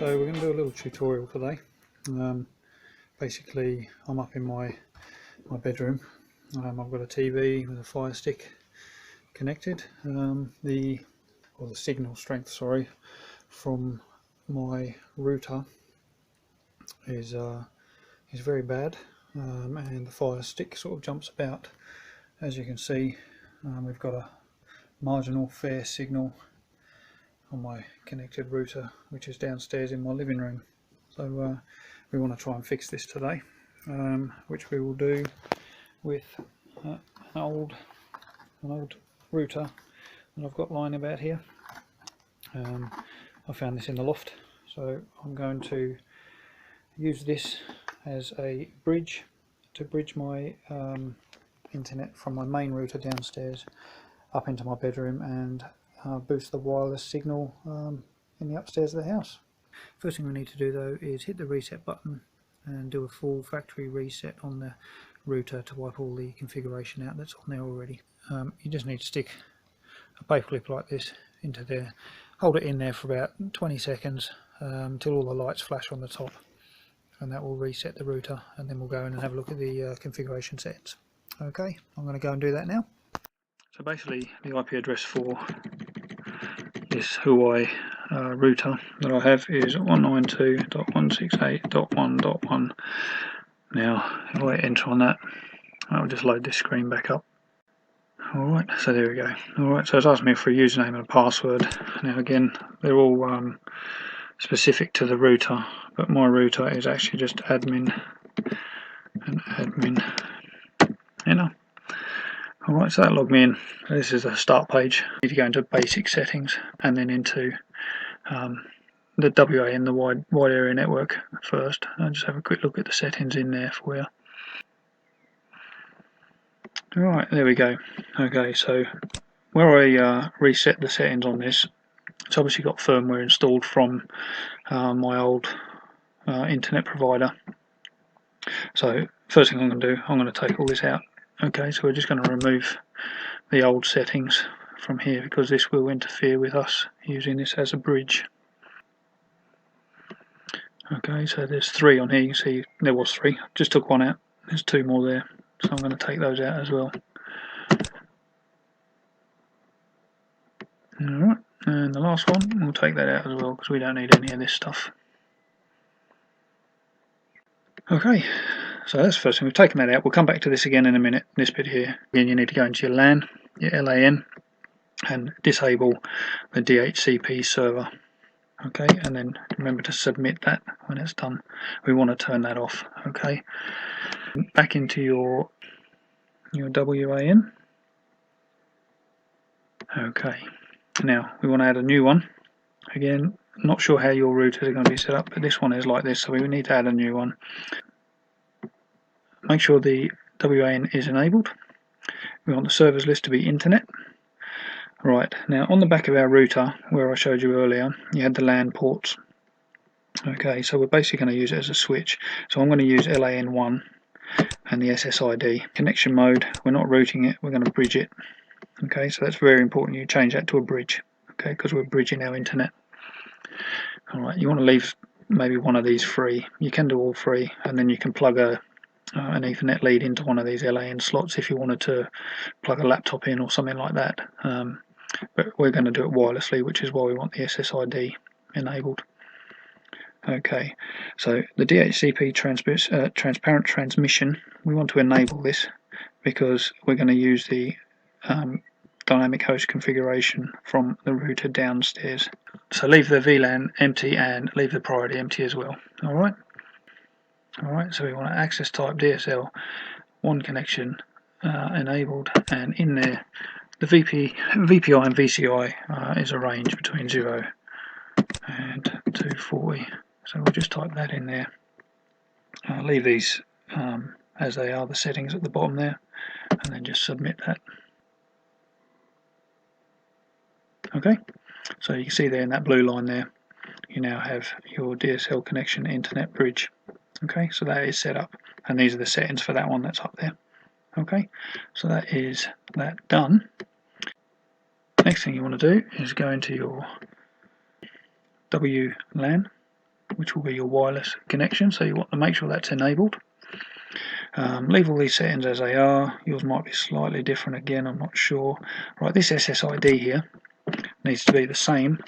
So we're going to do a little tutorial today. Basically, I'm up in my bedroom. I've got a TV with a Fire Stick connected. The signal strength, sorry, from my router is very bad, and the Fire Stick sort of jumps about. As you can see, we've got a marginal fair signal on my connected router, which is downstairs in my living room. So we want to try and fix this today, which we will do with an old router that I've got lying about here. I found this in the loft, so I'm going to use this as a bridge to bridge my internet from my main router downstairs up into my bedroom and boost the wireless signal in the upstairs of the house. First thing we need to do though is hit the reset button and do a full factory reset on the router to wipe all the configuration out that's on there already. You just need to stick a paper clip like this into there, hold it in there for about 20 seconds until all the lights flash on the top, and that will reset the router, and then we'll go in and have a look at the configuration settings. Okay, I'm going to go and do that now. So basically the IP address for this Huawei router that I have is 192.168.1.1. Now if I enter on that, I'll just load this screen back up. Alright, so there we go. Alright, so it's asked me for a username and a password. Now again, they're all specific to the router, but my router is actually just admin and admin. Alright, so that logged me in. So this is the start page. You need to go into basic settings and then into the WAN, the wide area network first. I'll just have a quick look at the settings in there for you. Alright, there we go. Okay, so where I reset the settings on this, it's obviously got firmware installed from my old internet provider. So first thing I'm going to do, I'm going to take all this out. Okay, so we're just going to remove the old settings from here because this will interfere with us using this as a bridge. Okay, so there's 3 on here. You can see there was 3, just took 1 out. There's 2 more there, so I'm going to take those out as well. Alright, and the last one, we'll take that out as well because we don't need any of this stuff. Okay, so that's the first thing. We've taken that out. We'll come back to this again in a minute, this bit here. Again, you need to go into your LAN, your LAN, and disable the DHCP server. Okay, and then remember to submit that when it's done. We want to turn that off. Okay, back into your WAN. Okay, now we want to add a new one. Again, not sure how your routers are going to be set up, but this one is like this, so we need to add a new one. Make sure the WAN is enabled. We want the servers list to be internet. Right, now on the back of our router, where I showed you earlier, you had the LAN ports. Okay, so we're basically going to use it as a switch. So I'm going to use LAN1 and the SSID. Connection mode, we're not routing it, we're going to bridge it. Okay, so that's very important you change that to a bridge. Okay, because we're bridging our internet. Alright, you want to leave maybe one of these free. You can do all 3, and then you can plug an Ethernet lead into one of these LAN slots if you wanted to plug a laptop in or something like that. But we're going to do it wirelessly, which is why we want the SSID enabled. Okay, so the DHCP transparent transmission, we want to enable this because we're going to use the dynamic host configuration from the router downstairs. So leave the VLAN empty and leave the priority empty as well. Alright, so we want to access type DSL, one connection enabled, and in there the VPI and VCI is a range between 0 and 240. So we'll just type that in there. Leave these as they are, the settings at the bottom there, and then just submit that. Okay, so you can see there in that blue line there, you now have your DSL connection internet bridge. Okay, so that is set up, and these are the settings for that one that's up there. Okay, so that is that done. Next thing you want to do is go into your WLAN which will be your wireless connection, so you want to make sure that's enabled. Leave all these settings as they are. Yours might be slightly different again, I'm not sure. Right, this SSID here needs to be the same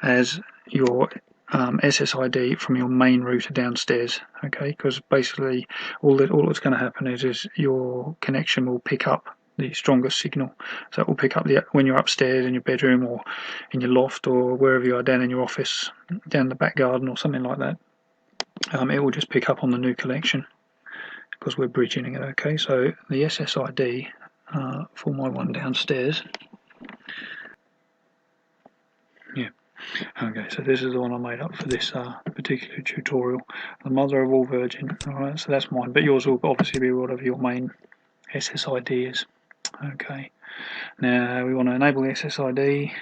as your SSID from your main router downstairs, okay? Because basically all that's going to happen is your connection will pick up the strongest signal, so it will pick up when you're upstairs in your bedroom or in your loft or wherever you are, down in your office, down the back garden or something like that. It will just pick up on the new connection because we're bridging it, okay? So the SSID for my one downstairs, yeah. Okay, so this is the one I made up for this particular tutorial. The mother of all virgin. Alright, so that's mine, but yours will obviously be whatever your main SSID is. Okay, now we want to enable the SSID,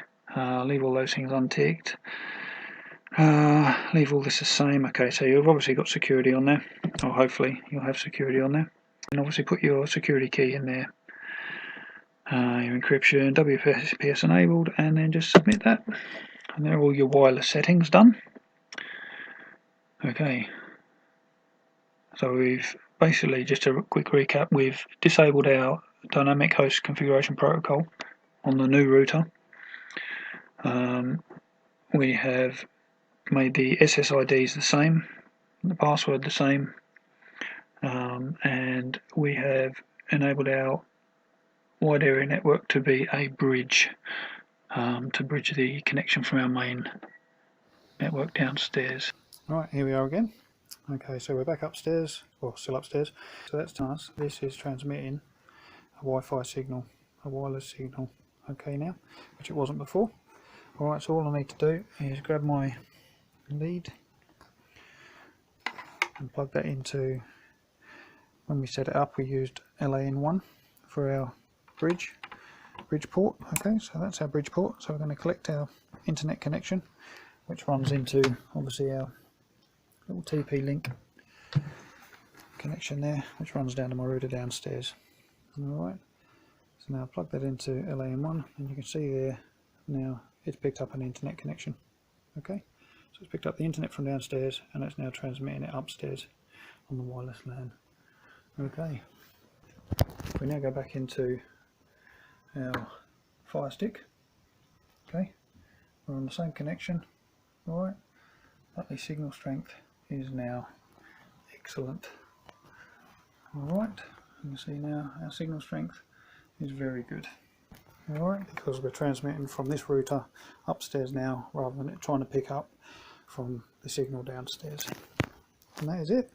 leave all those things unticked. Leave all this the same. Okay, so you've obviously got security on there, or hopefully you'll have security on there. And obviously put your security key in there. Your encryption, WPS enabled, and then just submit that. And there are all your wireless settings done. Okay, so we've basically, just a quick recap, we've disabled our dynamic host configuration protocol on the new router. We have made the SSIDs the same, the password the same, and we have enabled our wide area network to be a bridge, to bridge the connection from our main network downstairs. Right, here we are again. Okay, so we're back upstairs, or still upstairs. So that's us. This is transmitting a Wi-Fi signal, a wireless signal. Okay now, which it wasn't before. Alright, so all I need to do is grab my lead and plug that into, when we set it up we used LAN1 for our bridge port. Okay, so that's our bridge port. So we're going to collect our internet connection, which runs into obviously our little TP-Link connection there, which runs down to my router downstairs. Alright, so now plug that into LAN1 and you can see there now it's picked up an internet connection. Okay, so it's picked up the internet from downstairs and it's now transmitting it upstairs on the wireless LAN. Okay, if we now go back into our Fire Stick, okay, we're on the same connection. Alright, but the signal strength is now excellent. Alright, you can see now our signal strength is very good. Alright, because we're transmitting from this router upstairs now rather than it trying to pick up from the signal downstairs. And that is it.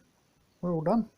We're all done.